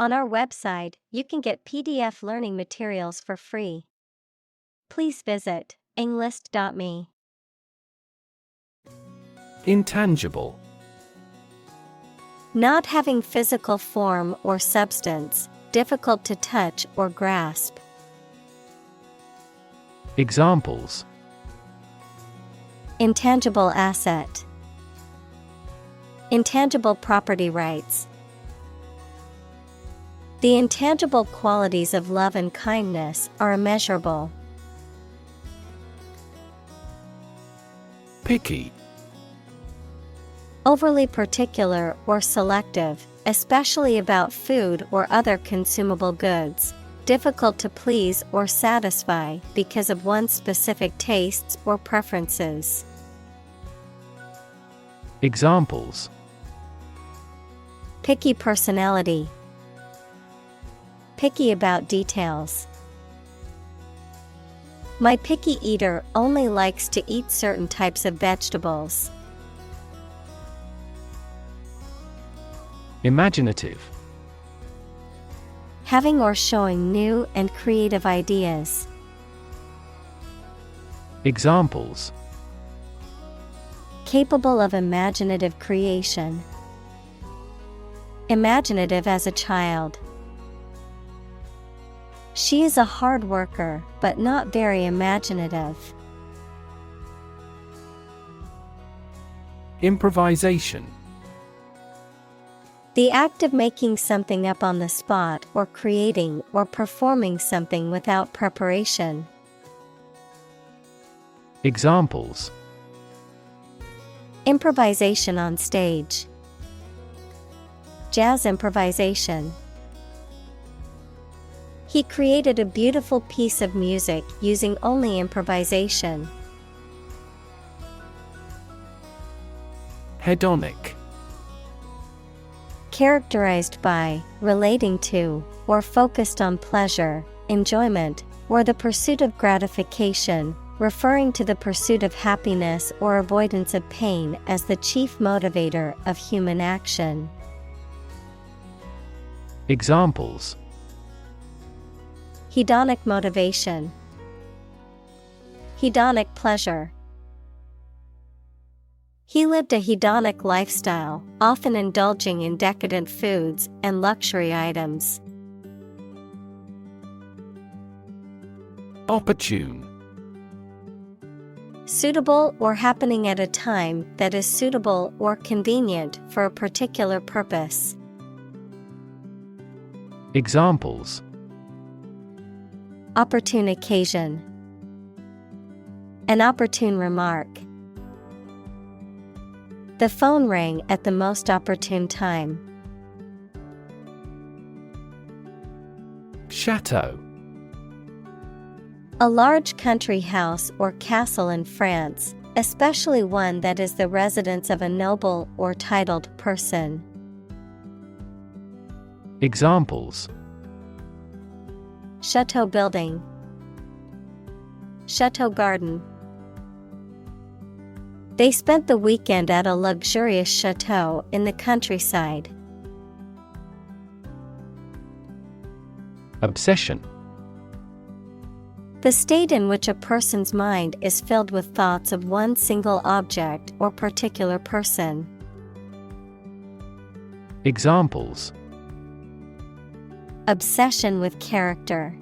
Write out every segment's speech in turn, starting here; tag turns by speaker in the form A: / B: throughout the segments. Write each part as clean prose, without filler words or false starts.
A: On our website, you can get PDF learning materials for free. Please visit englist.me.
B: Intangible.
A: Not having physical form or substance, difficult to touch or grasp.
B: Examples:
A: Intangible asset. Intangible property rights. The intangible qualities of love and kindness are immeasurable.
B: Picky.
A: Overly particular or selective, especially about food or other consumable goods. Difficult to please or satisfy because of one's specific tastes or preferences.
B: Examples:
A: Picky personality. Picky about details. My picky eater only likes to eat certain types of vegetables.
B: Imaginative.
A: Having or showing new and creative ideas.
B: Examples:
A: Capable of imaginative creation. Imaginative as a child. She is a hard worker, but not very imaginative.
B: Improvisation.
A: The act of making something up on the spot or creating or performing something without preparation.
B: Examples:
A: Improvisation on stage. Jazz improvisation. He created a beautiful piece of music using only improvisation.
B: Hedonic.
A: Characterized by, relating to, or focused on pleasure, enjoyment, or the pursuit of gratification, referring to the pursuit of happiness or avoidance of pain as the chief motivator of human action.
B: Examples:
A: Hedonic motivation. Hedonic pleasure. He lived a hedonic lifestyle, often indulging in decadent foods and luxury items.
B: Opportune.
A: Suitable or happening at a time that is suitable or convenient for a particular purpose.
B: Examples:
A: Opportune occasion. An opportune remark. The phone rang at the most opportune time.
B: Chateau.
A: A large country house or castle in France, especially one that is the residence of a noble or titled person.
B: Examples:
A: Chateau building. Chateau garden. They spent the weekend at a luxurious chateau in the countryside.
B: Obsession.
A: The state in which a person's mind is filled with thoughts of one single object or particular person.
B: Examples:
A: Obsession with character.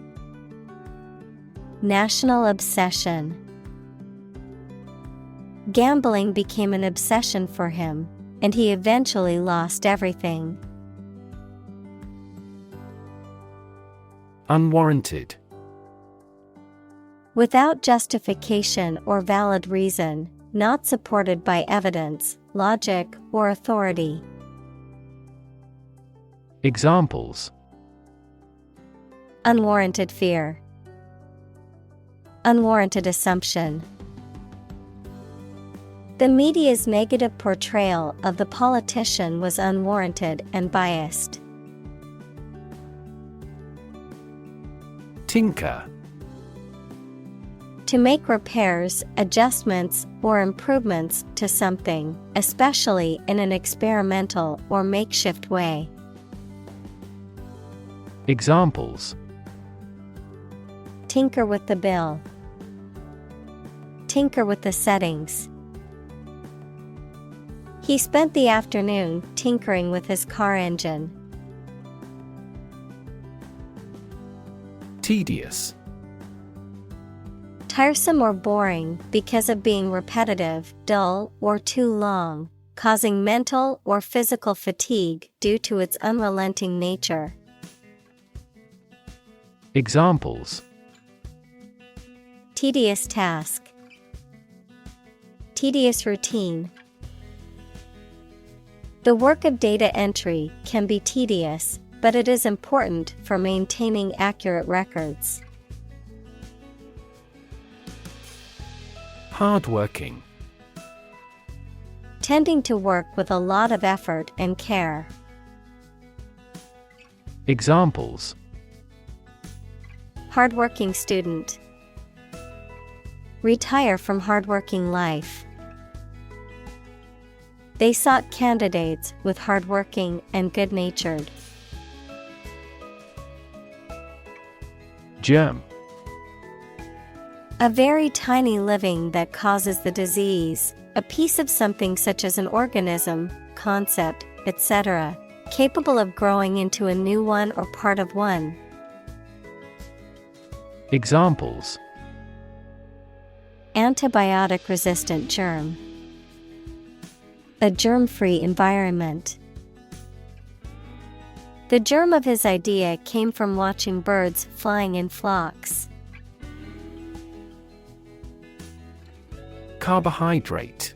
A: National obsession. Gambling became an obsession for him, and he eventually lost everything.
B: Unwarranted.
A: Without justification or valid reason, not supported by evidence, logic, or authority.
B: Examples:
A: Unwarranted fear. Unwarranted assumption. The media's negative portrayal of the politician was unwarranted and biased.
B: Tinker.
A: To make repairs, adjustments, or improvements to something, especially in an experimental or makeshift way.
B: Examples:
A: tinker with the bill, tinker with the settings. He spent the afternoon tinkering with his car engine.
B: Tedious.
A: Tiresome or boring because of being repetitive, dull, or too long, causing mental or physical fatigue due to its unrelenting nature.
B: Examples:
A: tedious task, tedious routine. The work of data entry can be tedious, but it is important for maintaining accurate records.
B: Hardworking.
A: Tending to work with a lot of effort and care.
B: Examples:
A: hardworking student, retire from hardworking life. They sought candidates with hardworking and good-natured.
B: Germ.
A: A very tiny living that causes the disease, a piece of something such as an organism, concept, etc., capable of growing into a new one or part of one.
B: Examples:
A: antibiotic-resistant germ, a germ-free environment. The germ of his idea came from watching birds flying in flocks.
B: Carbohydrate.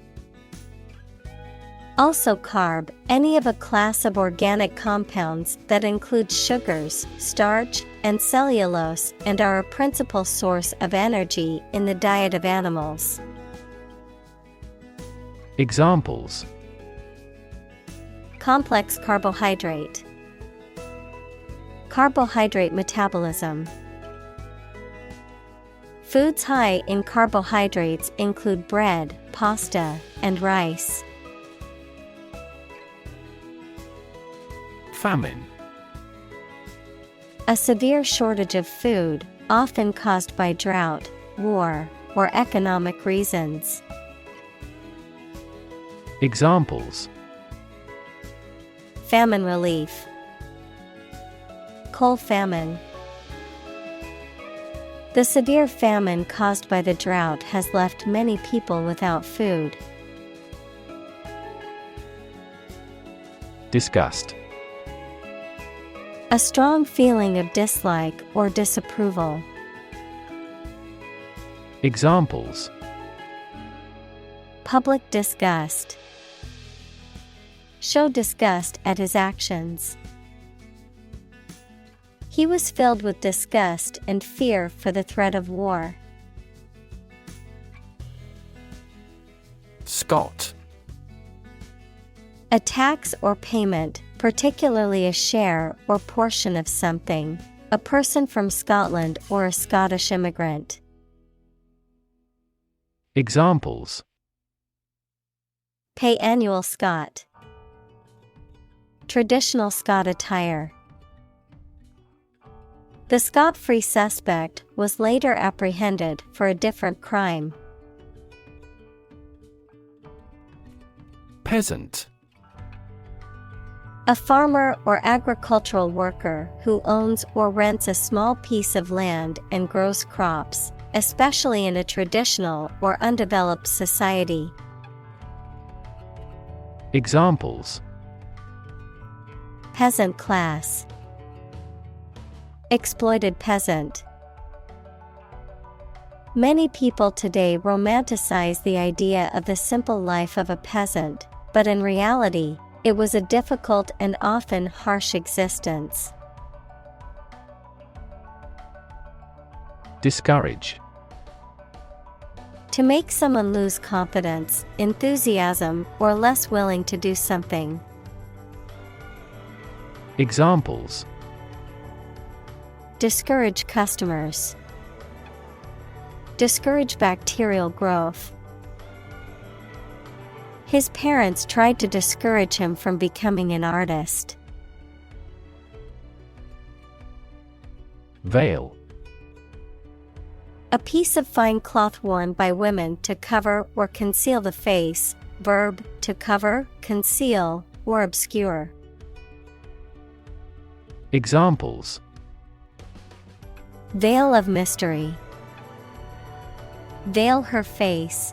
A: Also carb, any of a class of organic compounds that includes sugars, starch, and cellulose and are a principal source of energy in the diet of animals.
B: Examples:
A: complex carbohydrate, carbohydrate metabolism. Foods high in carbohydrates include bread, pasta, and rice.
B: Famine.
A: A severe shortage of food, often caused by drought, war, or economic reasons.
B: Examples:
A: famine relief, coal famine. The severe famine caused by the drought has left many people without food.
B: Disgust.
A: A strong feeling of dislike or disapproval.
B: Examples:
A: public disgust, show disgust at his actions. He was filled with disgust and fear for the threat of war.
B: Scot.
A: A tax or payment, particularly a share or portion of something, a person from Scotland or a Scottish immigrant.
B: Examples:
A: pay annual Scot, traditional Scot attire. The Scot-free suspect was later apprehended for a different crime.
B: Peasant.
A: A farmer or agricultural worker who owns or rents a small piece of land and grows crops, especially in a traditional or undeveloped society.
B: Examples:
A: peasant class, exploited peasant. Many people today romanticize the idea of the simple life of a peasant, but in reality, it was a difficult and often harsh existence.
B: Discourage.
A: To make someone lose confidence, enthusiasm, or less willing to do something.
B: Examples:
A: discourage customers, discourage bacterial growth. His parents tried to discourage him from becoming an artist.
B: Veil.
A: A piece of fine cloth worn by women to cover or conceal the face. Verb, to cover, conceal, or obscure.
B: Examples:
A: Veil of mystery. Veil her face.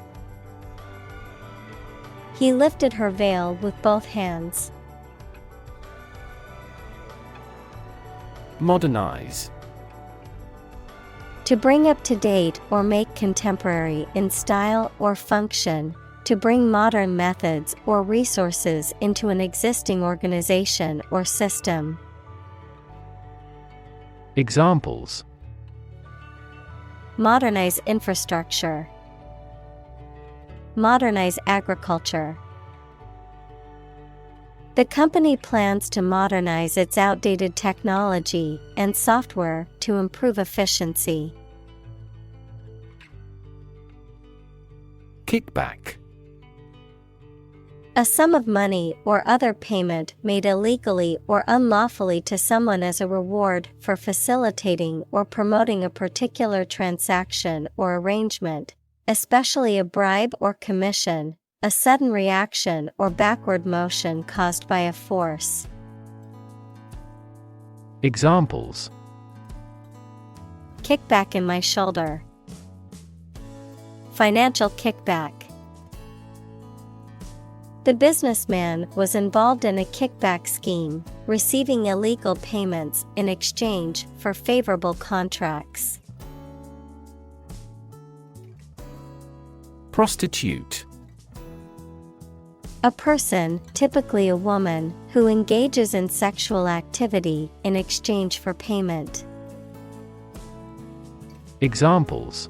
A: He lifted her veil with both hands.
B: Modernize.
A: To bring up to date or make contemporary in style or function, to bring modern methods or resources into an existing organization or system.
B: Examples:
A: Modernize infrastructure. Modernize agriculture. The company plans to modernize its outdated technology and software to improve efficiency.
B: Kickback.
A: A sum of money or other payment made illegally or unlawfully to someone as a reward for facilitating or promoting a particular transaction or arrangement, especially a bribe or commission, a sudden reaction or backward motion caused by a force.
B: Examples:
A: Kickback in my shoulder. Financial kickback. The businessman was involved in a kickback scheme, receiving illegal payments in exchange for favorable contracts.
B: Prostitute.
A: A person, typically a woman, who engages in sexual activity in exchange for payment.
B: Examples: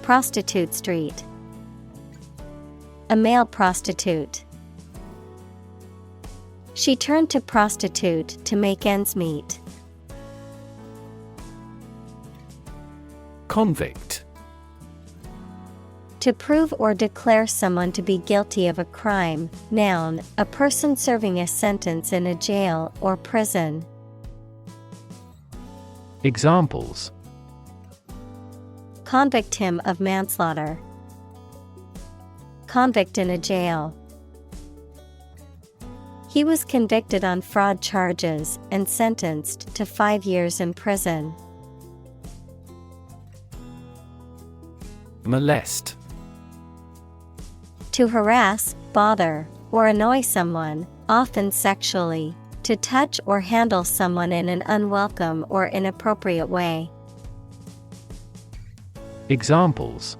A: Prostitute street. A male prostitute. She turned to prostitute to make ends meet.
B: Convict.
A: To prove or declare someone to be guilty of a crime. Noun, a person serving a sentence in a jail or prison.
B: Examples:
A: Convict him of manslaughter. Convict in a jail. He was convicted on fraud charges and sentenced to 5 years in prison.
B: Molest.
A: To harass, bother, or annoy someone, often sexually. To touch or handle someone in an unwelcome or inappropriate way.
B: Examples: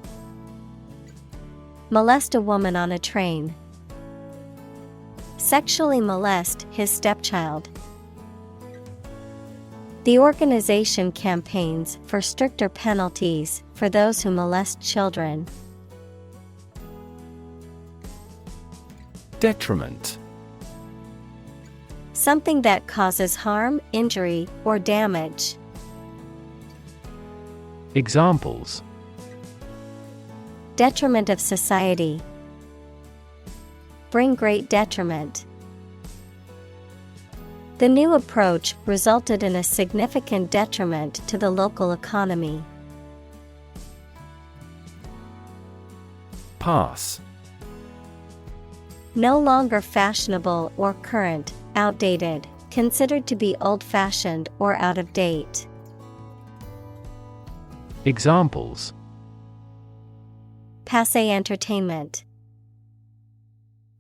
A: Molest a woman on a train. Sexually molest his stepchild. The organization campaigns for stricter penalties for those who molest children.
B: Detriment.
A: Something that causes harm, injury, or damage.
B: Examples:
A: Detriment of society. Bring great detriment. The new approach resulted in a significant detriment to the local economy.
B: Pass.
A: No longer fashionable or current, outdated, considered to be old-fashioned or out of date.
B: Examples:
A: Passé entertainment.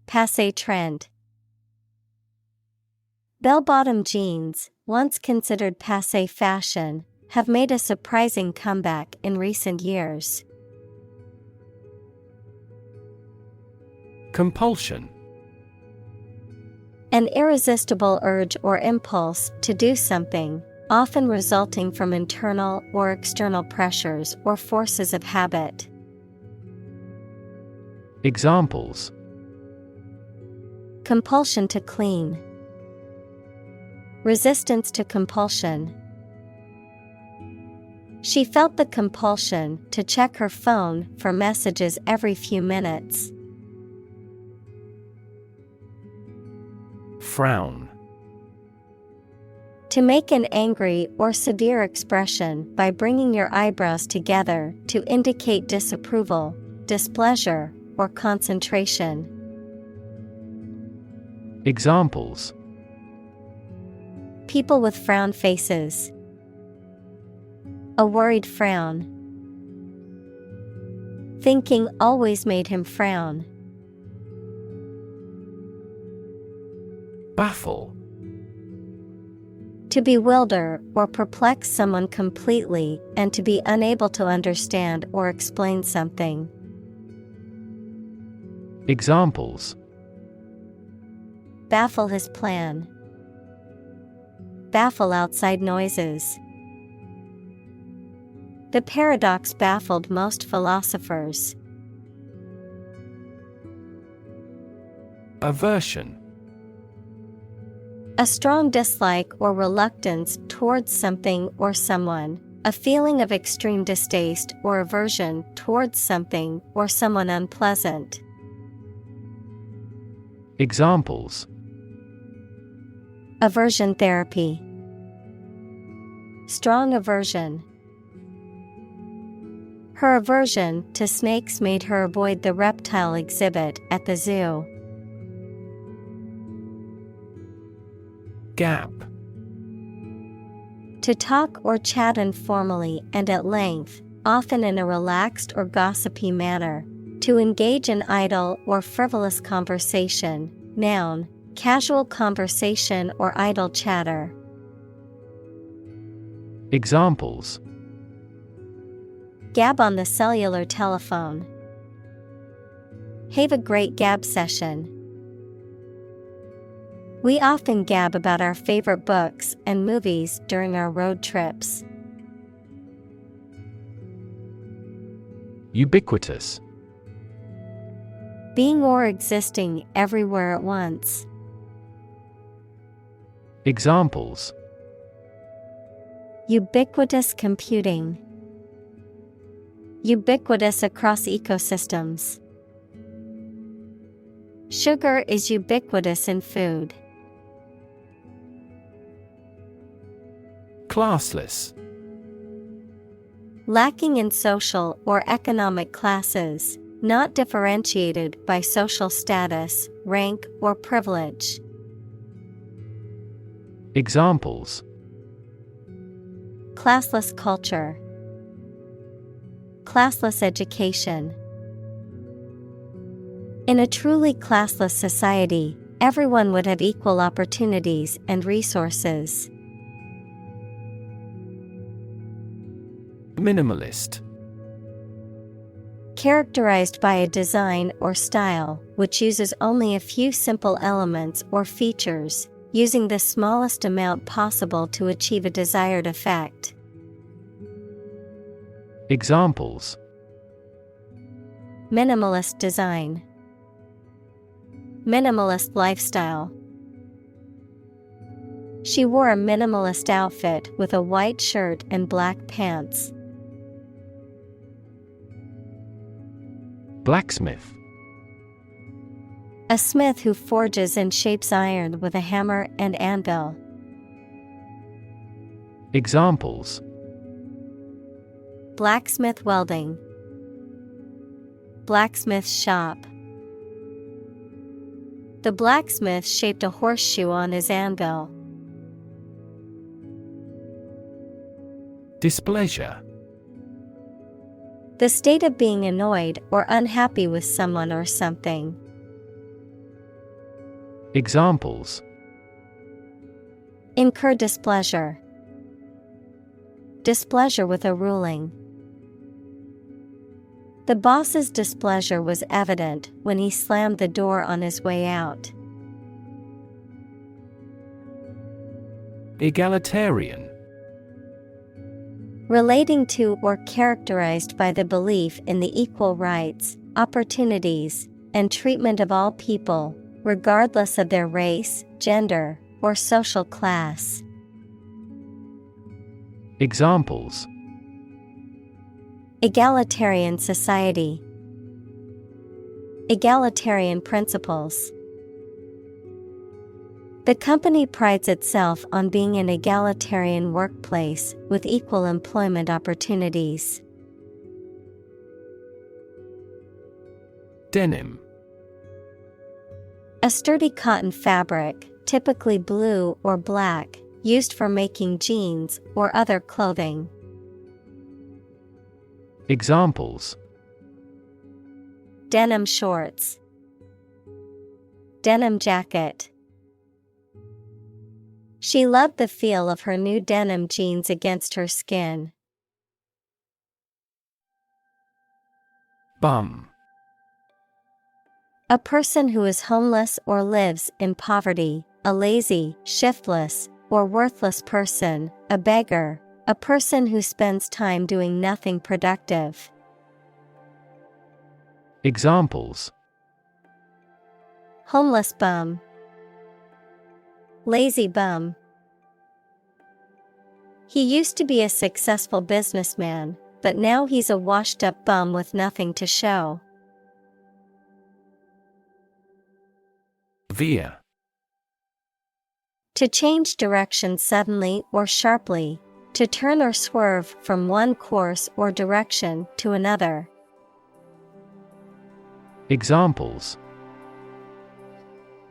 A: Passé trend. Bell-bottom jeans, once considered passé fashion, have made a surprising comeback in recent years.
B: Compulsion.
A: An irresistible urge or impulse to do something, often resulting from internal or external pressures or forces of habit.
B: Examples:
A: Compulsion to clean. Resistance to compulsion. She felt the compulsion to check her phone for messages every few minutes.
B: Frown.
A: To make an angry or severe expression by bringing your eyebrows together to indicate disapproval, displeasure, or concentration.
B: Examples:
A: People with frown faces. A worried frown. Thinking always made him frown.
B: Baffle.
A: To bewilder or perplex someone completely and to be unable to understand or explain something.
B: Examples:
A: Baffle his plan. Baffle outside noises. The paradox baffled most philosophers.
B: Aversion.
A: A strong dislike or reluctance towards something or someone, a feeling of extreme distaste or aversion towards something or someone unpleasant.
B: Examples:
A: Aversion therapy. Strong aversion. Her aversion to snakes made her avoid the reptile exhibit at the zoo.
B: Gap.
A: To talk or chat informally and at length, often in a relaxed or gossipy manner. To engage in idle or frivolous conversation. Noun, casual conversation or idle chatter.
B: Examples:
A: Gab on the cellular telephone. Have a great gab session. We often gab about our favorite books and movies during our road trips.
B: Ubiquitous.
A: Being or existing everywhere at once.
B: Examples:
A: Ubiquitous computing. Ubiquitous across ecosystems. Sugar is ubiquitous in food.
B: Classless.
A: Lacking in social or economic classes, not differentiated by social status, rank, or privilege.
B: Examples:
A: Classless culture. Classless education. In a truly classless society, everyone would have equal opportunities and resources.
B: Minimalist.
A: Characterized by a design or style which uses only a few simple elements or features, using the smallest amount possible to achieve a desired effect.
B: Examples:
A: Minimalist design. Minimalist lifestyle. She wore a minimalist outfit with a white shirt and black pants.
B: Blacksmith.
A: A smith who forges and shapes iron with a hammer and anvil.
B: Examples:
A: Blacksmith welding. Blacksmith shop. The blacksmith shaped a horseshoe on his anvil.
B: Displeasure.
A: The state of being annoyed or unhappy with someone or something.
B: Examples:
A: Incur displeasure. Displeasure with a ruling. The boss's displeasure was evident when he slammed the door on his way out.
B: Egalitarian.
A: Relating to or characterized by the belief in the equal rights, opportunities, and treatment of all people, regardless of their race, gender, or social class.
B: Examples:
A: Egalitarian society. Egalitarian principles. The company prides itself on being an egalitarian workplace with equal employment opportunities.
B: Denim.
A: A sturdy cotton fabric, typically blue or black, used for making jeans or other clothing.
B: Examples:
A: Denim shorts, denim jacket. She loved the feel of her new denim jeans against her skin.
B: Bum.
A: A person who is homeless or lives in poverty, a lazy, shiftless, or worthless person, a beggar, a person who spends time doing nothing productive.
B: Examples:
A: Homeless bum, lazy bum. He used to be a successful businessman, but now he's a washed-up bum with nothing to show.
B: Veer.
A: To change direction suddenly or sharply, to turn or swerve from one course or direction to another.
B: Examples: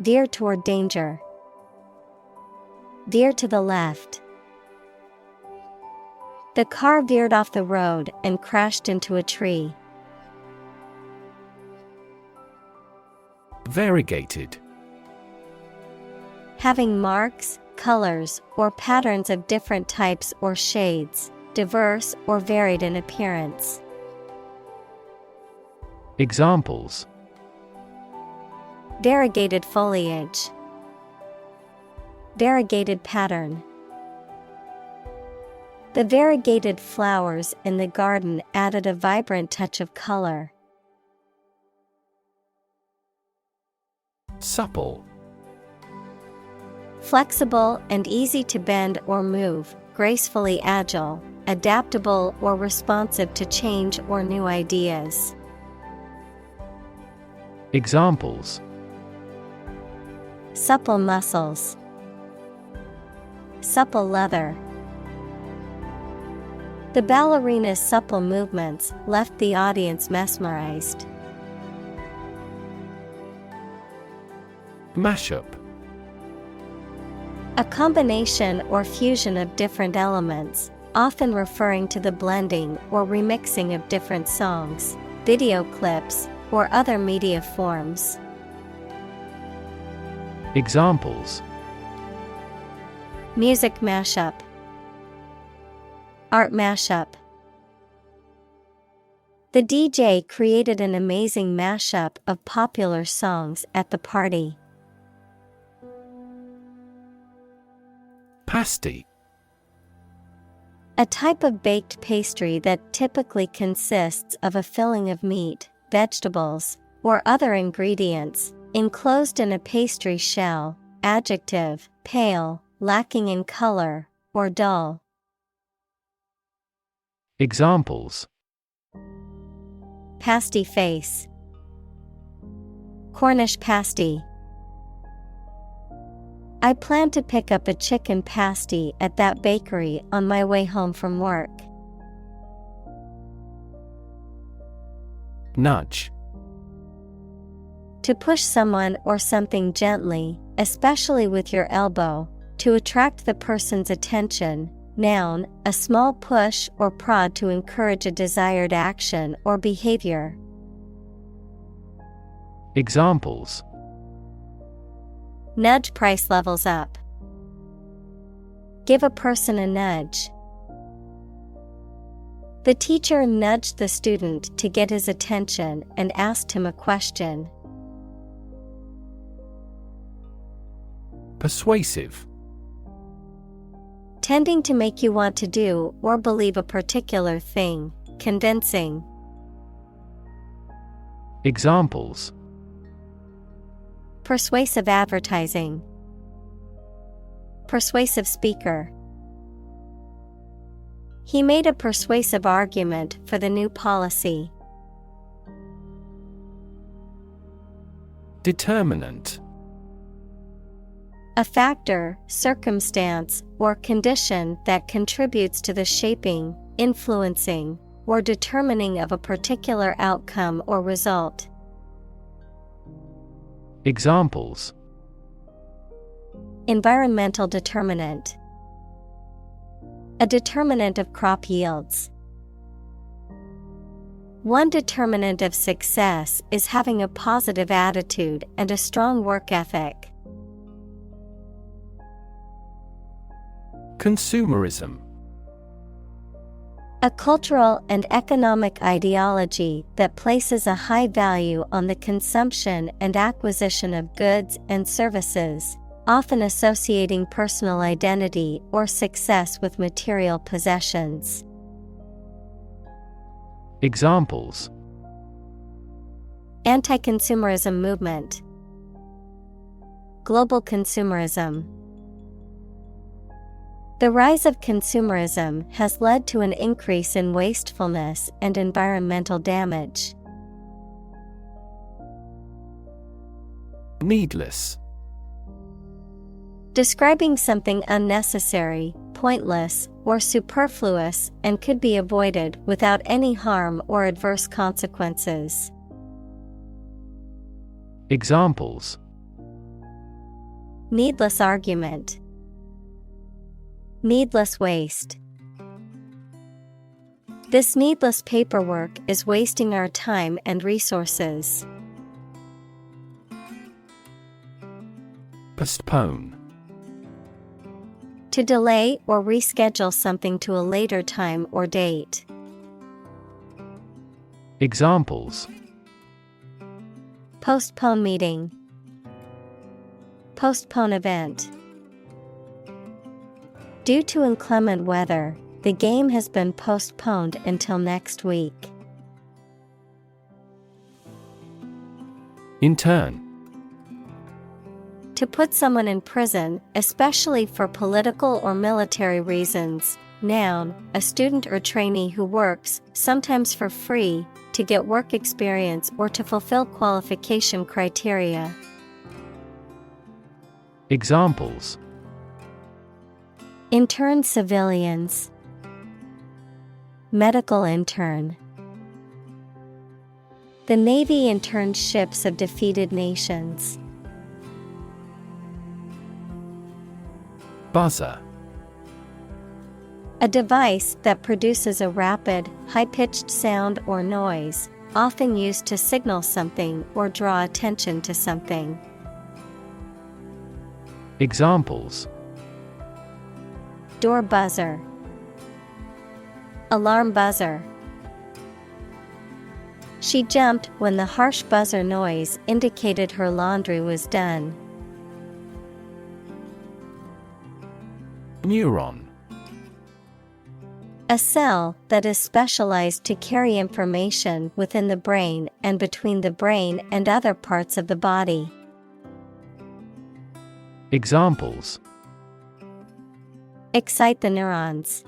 A: Veer toward danger. Veer to the left. The car veered off the road and crashed into a tree.
B: Variegated.
A: Having marks, colors, or patterns of different types or shades, diverse or varied in appearance.
B: Examples:
A: Variegated foliage. Variegated pattern. The variegated flowers in the garden added a vibrant touch of color.
B: Supple.
A: Flexible and easy to bend or move, gracefully agile, adaptable or responsive to change or new ideas.
B: Examples:
A: Supple muscles. Supple leather. The ballerina's supple movements left the audience mesmerized.
B: Mashup.
A: A combination or fusion of different elements, often referring to the blending or remixing of different songs, video clips, or other media forms.
B: Examples:
A: Music mashup. Art mashup. The DJ created an amazing mashup of popular songs at the party.
B: Pasty.
A: A type of baked pastry that typically consists of a filling of meat, vegetables, or other ingredients, enclosed in a pastry shell. Adjective, pale, lacking in color, or dull.
B: Examples:
A: Pasty face. Cornish pasty. I plan to pick up a chicken pasty at that bakery on my way home from work.
B: Nudge.
A: To push someone or something gently, especially with your elbow, to attract the person's attention. Noun, a small push or prod to encourage a desired action or behavior.
B: Examples:
A: Nudge price levels up. Give a person a nudge. The teacher nudged the student to get his attention and asked him a question.
B: Persuasive.
A: Tending to make you want to do or believe a particular thing, convincing.
B: Examples:
A: Persuasive advertising. Persuasive speaker. He made a persuasive argument for the new policy.
B: Determinant.
A: A factor, circumstance, or condition that contributes to the shaping, influencing, or determining of a particular outcome or result.
B: Examples:
A: Environmental determinant. A determinant of crop yields. One determinant of success is having a positive attitude and a strong work ethic.
B: Consumerism.
A: A cultural and economic ideology that places a high value on the consumption and acquisition of goods and services, often associating personal identity or success with material possessions.
B: Examples:
A: Anti-consumerism movement. Global consumerism. The rise of consumerism has led to an increase in wastefulness and environmental damage.
B: Needless.
A: Describing something unnecessary, pointless, or superfluous and could be avoided without any harm or adverse consequences.
B: Examples:
A: Needless argument. Needless waste. This needless paperwork is wasting our time and resources.
B: Postpone.
A: To delay or reschedule something to a later time or date.
B: Examples:
A: Postpone meeting. Postpone event. Due to inclement weather, the game has been postponed until next week.
B: Intern.
A: To put someone in prison, especially for political or military reasons. Noun, a student or trainee who works, sometimes for free, to get work experience or to fulfill qualification criteria.
B: Examples:
A: Intern civilians. Medical intern. The Navy interned ships of defeated nations.
B: Buzzer.
A: A device that produces a rapid, high-pitched sound or noise, often used to signal something or draw attention to something.
B: Examples:
A: Door buzzer. Alarm buzzer. She jumped when the harsh buzzer noise indicated her laundry was done.
B: Neuron.
A: A cell that is specialized to carry information within the brain and between the brain and other parts of the body.
B: Examples:
A: Excite the neurons.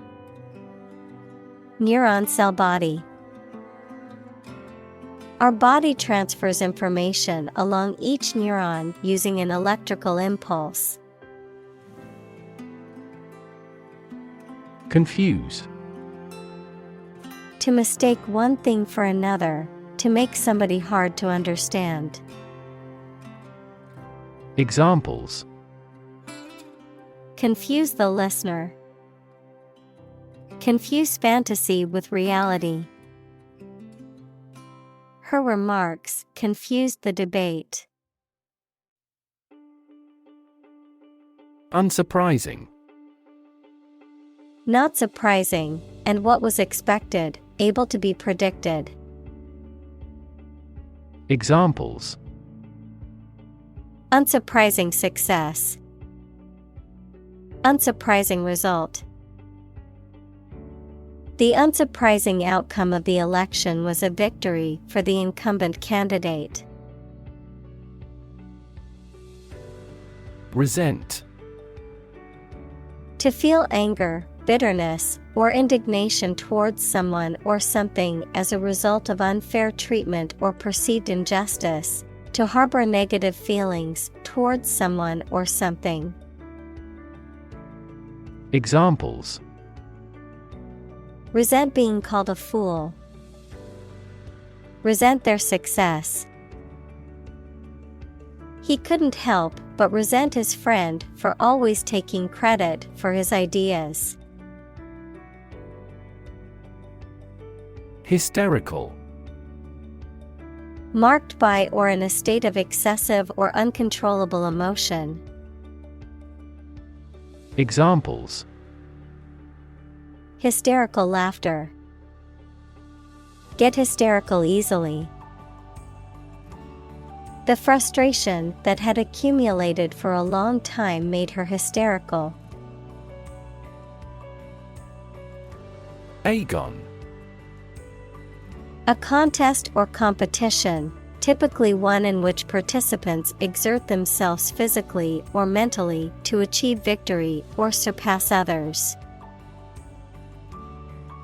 A: Neuron cell body. Our body transfers information along each neuron using an electrical impulse.
B: Confuse.
A: To mistake one thing for another, to make somebody hard to understand.
B: Examples:
A: Confuse the listener. Confuse fantasy with reality. Her remarks confused the debate.
B: Unsurprising.
A: Not surprising, and what was expected, able to be predicted.
B: Examples:
A: Unsurprising success. Unsurprising result. The unsurprising outcome of the election was a victory for the incumbent candidate.
B: Resent.
A: To feel anger, bitterness, or indignation towards someone or something as a result of unfair treatment or perceived injustice, To harbor negative feelings towards someone or something.
B: Examples:
A: Resent being called a fool. Resent their success. He couldn't help but resent his friend for always taking credit for his ideas.
B: Hysterical.
A: Marked by or in a state of excessive or uncontrollable emotion.
B: Examples:
A: Hysterical laughter. Get hysterical easily. The frustration that had accumulated for a long time made her hysterical.
B: Agon.
A: A contest or competition, typically one in which participants exert themselves physically or mentally to achieve victory or surpass others.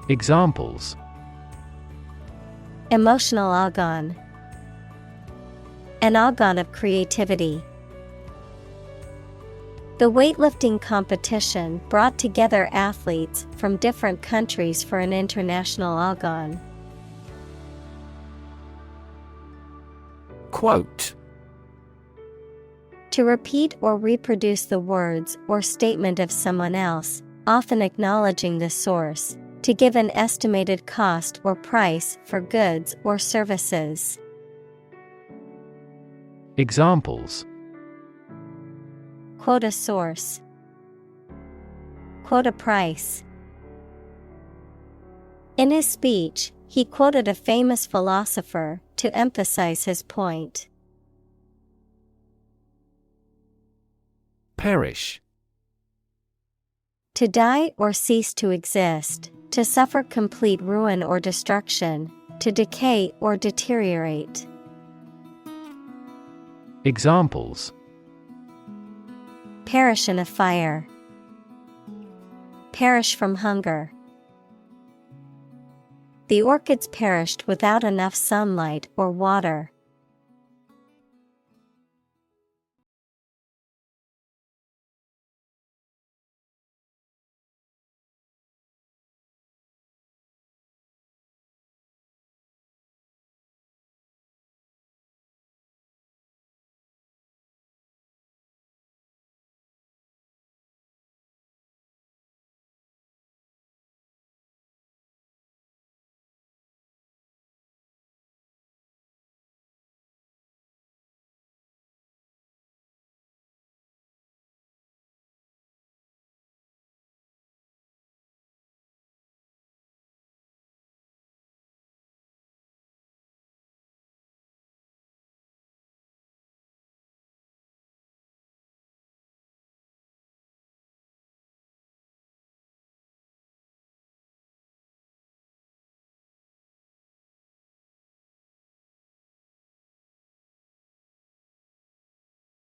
B: Examples:
A: Emotional agon. An agon of creativity. The weightlifting competition brought together athletes from different countries for an international agon.
B: Quote:
A: To repeat or reproduce the words or statement of someone else, often acknowledging the source, to give an estimated cost or price for goods or services.
B: Examples:
A: Quote a source. Quote a price. In his speech, he quoted a famous philosopher to emphasize his point.
B: Perish.
A: To die or cease to exist, to suffer complete ruin or destruction, to decay or deteriorate.
B: Examples:
A: Perish in a fire. Perish from hunger. The orchids perished without enough sunlight or water.